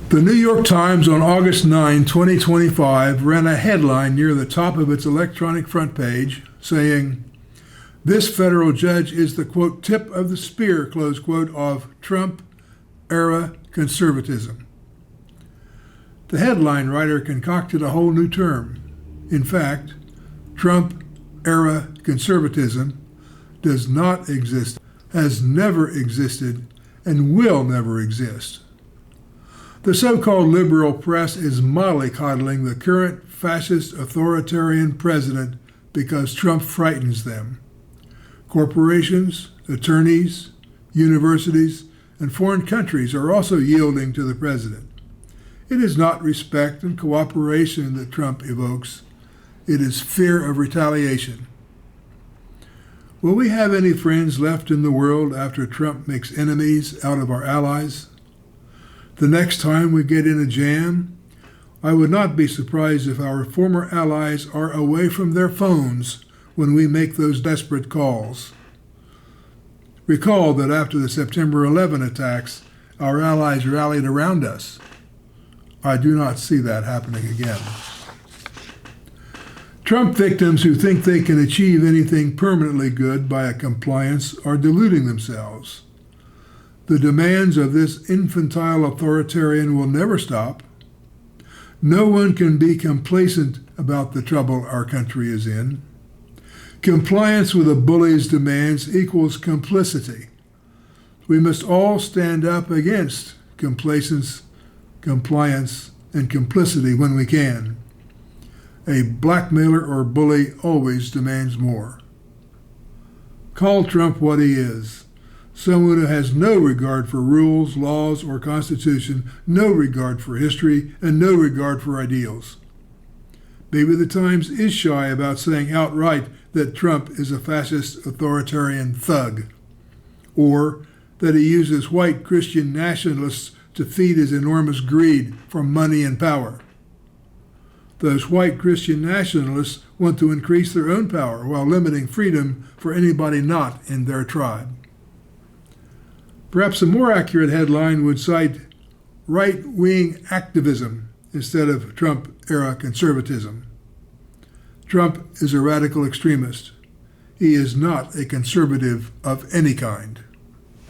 The New York Times on August 9, 2025, ran a headline near the top of its electronic front page saying, "This federal judge is the, quote, tip of the spear, close quote, of Trump-era conservatism." The headline writer concocted a whole new term. In fact, Trump-era conservatism does not exist, has never existed, and will never exist. The so-called liberal press is mollycoddling the current fascist authoritarian president because Trump frightens them. Corporations, attorneys, universities, and foreign countries are also yielding to the president. It is not respect and cooperation that Trump evokes. It is fear of retaliation. Will we have any friends left in the world after Trump makes enemies out of our allies? The next time we get in a jam, I would not be surprised if our former allies are away from their phones when we make those desperate calls. Recall that after the September 11 attacks, our allies rallied around us. I do not see that happening again. Trump victims who think they can achieve anything permanently good by a compliance are deluding themselves. The demands of this infantile authoritarian will never stop. No one can be complacent about the trouble our country is in. Compliance with a bully's demands equals complicity. We must all stand up against complacence, compliance, and complicity when we can. A blackmailer or bully always demands more. Call Trump what he is. Someone who has no regard for rules, laws, or constitution, no regard for history, and no regard for ideals. Maybe the Times is shy about saying outright that Trump is a fascist authoritarian thug, or that he uses white Christian nationalists to feed his enormous greed for money and power. Those white Christian nationalists want to increase their own power while limiting freedom for anybody not in their tribe. Perhaps a more accurate headline would cite right-wing activism instead of Trump-era conservatism. Trump is a radical extremist. He is not a conservative of any kind.